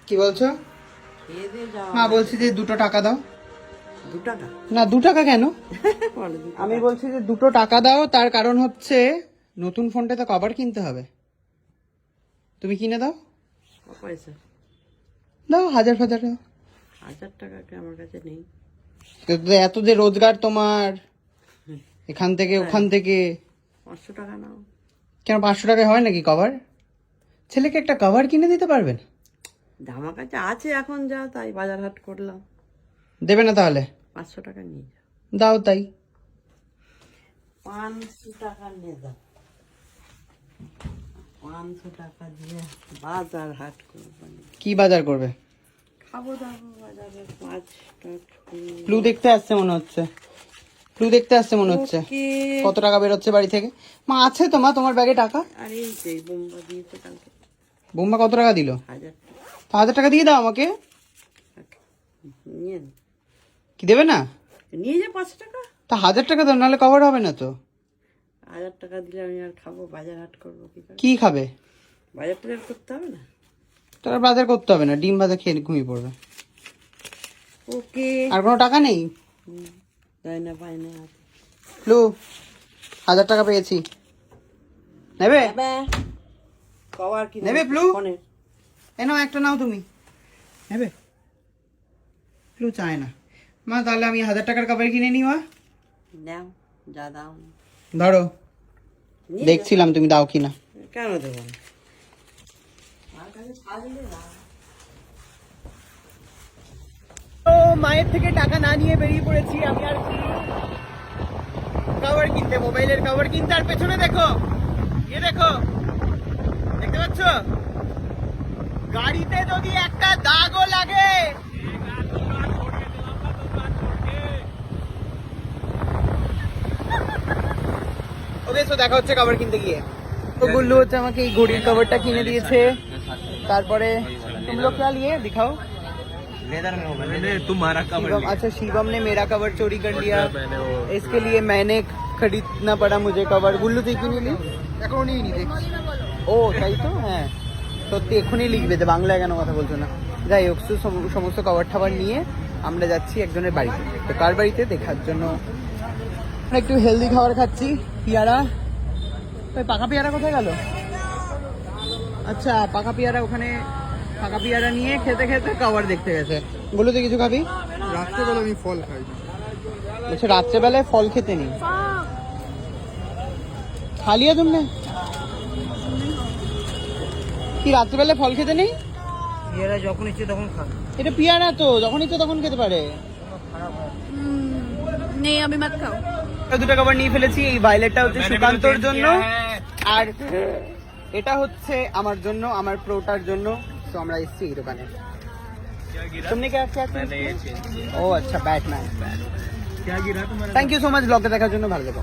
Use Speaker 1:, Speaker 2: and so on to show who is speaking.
Speaker 1: কি বলছো? মা বলছি যে 2 টাকা দাও।
Speaker 2: 2 টাকা
Speaker 1: না 2 টাকা কেন? আমি বলছি যে 2 টাকা দাও, তার কারণ হচ্ছে নতুন ফোনটাতে কভার কিনতে হবে। তুমি কিনে দাও।
Speaker 2: পয়সা
Speaker 1: দাও 1000 দাও।
Speaker 2: 1000 টাকা কি আমার কাছে নেই।
Speaker 1: এত যে রোজগার তোমার, এখান থেকে ওখান থেকে।
Speaker 2: 500 টাকা নাও।
Speaker 1: কেন 500 টাকায় হয় নাকি কভার? ছেলেকে একটা কভার কিনে দিতে পারবেন?
Speaker 2: আমার কাছে আছে এখন, যা তাই বাজার হাট করলাম।
Speaker 1: দেবে না তাহলে?
Speaker 2: 500 টাকা নিয়ে যাও।
Speaker 1: দাও তাই।
Speaker 2: 500 টাকা নিয়ে যাও। 500 টাকা দিয়ে বাজার হাট করবো।
Speaker 1: কি বাজার করবে?
Speaker 2: খাবো দাবো বাজারে। 5 টাকা
Speaker 1: ক্লু দেখতে আসছে মনে হচ্ছে। কত টাকা বেরোচ্ছে বাড়ি থেকে? মা আছে তো মা তোমার ব্যাগে টাকা?
Speaker 2: আর এই যে বোম্বা দিয়েছে কালকে।
Speaker 1: বোম্বা কত টাকা দিল?
Speaker 2: 1000 টাকা।
Speaker 1: 1000 টাকা দিয়ে দাও আমাকে।
Speaker 2: নিয়ে
Speaker 1: কি দেবে না?
Speaker 2: নিয়ে যা 500 টাকা।
Speaker 1: তা 1000 টাকা দাও, নাহলে কভার হবে না তো।
Speaker 2: 1000 টাকা দিলে আমি আর খাবো? বাজার হাট করবো কি করে?
Speaker 1: কি খাবে?
Speaker 2: বাজার টাজার করতে হবে না?
Speaker 1: তোর বাজার করতে হবে না, ডিম ভাজা খেয়ে ঘুমিয়ে পড়বে।
Speaker 2: ওকে।
Speaker 1: আর কোনো টাকা নেই?
Speaker 2: তাই না, পাই না।
Speaker 1: ক্লু 1000 টাকা পেয়েছি, নেবে?
Speaker 2: কভার কি
Speaker 1: নেবে ব্লু?
Speaker 2: ফোনের?
Speaker 1: নাও একটা, নাও তুমি নেবে? ব্লু চায় না মা, তাহলে আমি 1000 টাকার কভার কিনে নিই। মা
Speaker 2: নাও, যা দাও।
Speaker 1: ধরো,
Speaker 2: নিয়ে
Speaker 1: দেখছিলাম তুমি দাও কিনা।
Speaker 2: যা। কেন দেবো না? আমার কাছে থাকলে না।
Speaker 1: তো মায়ের থেকে টাকা না নিয়ে বেরিয়ে পড়েছি আমি আর কি কভার কিনতে, মোবাইলের কভার কিনতে। আর পেছনে দেখো, দেখো, দেখতে পাচ্ছ? গাড়িতে যদি একটা দাগও লাগে, ওকে সো দেখা হচ্ছে কভার কিনতে গিয়ে। তো গুল্লু হচ্ছে আমাকে এই ঘড়ির কভারটা কিনে দিয়েছে। তারপরে तुम लोग क्या लिए दिखाओ?
Speaker 3: तुम्हारा कवर
Speaker 1: शिवम, अच्छा शिवम ने मेरा कवर चोरी कर लिया, इसके लिए मैंने खरीदना पड़ा मुझे कवर। गुल्लू তুই কিনে নি? এখন নিয়ে নি দেখ। ও তাই তো, হ্যাঁ সত্যি এখনই লিখবে যে বাংলায় কেন কথা বলছো না। যাই হোক, সমস্ত কভার ঠাবার নিয়ে আমরা যাচ্ছি একজনের বাড়িতে। তো কার বাড়িতে দেখার জন্য একটু হেলদি খাবার খাচ্ছি। পেয়ারা, ওই পাকা পেয়ারা কোথায় গেল? আচ্ছা পাকা পেয়ারা ওখানে, পাকা পেয়ারা নিয়ে খেতে খেতে কভার দেখতে গেছে। বলো তুই কিছু খাবি?
Speaker 3: রাত্রেবেলা আমি ফল খাই।
Speaker 1: বলছে রাত্রেবেলায় ফল খেতে নেই, খালিয়া তুমি কি রাত্রেবেলায় ফল খেতে নেই?
Speaker 2: পেয়ারা যখন ইচ্ছে তখন খা।
Speaker 1: এটা পেয়ারা তো যখন ইচ্ছে তখন খেতে পারে।
Speaker 4: नहीं अभी मत खाओ।
Speaker 1: 2 টাকা নিয়ে ফেলেছি। এই ভায়োলেটটা হচ্ছে সুকান্তর জন্য, আর এটা হচ্ছে আমার জন্য, আমার প্রোটার জন্য। তো আমরা এসেছি এই দোকানে। तुमने क्या क्या ও আচ্ছা, ব্যাটম্যান।
Speaker 3: क्या गिरा तुम्हारा?
Speaker 1: থ্যাংক ইউ সো মাচ ব্লগটা দেখার জন্য, ভালো থেকো।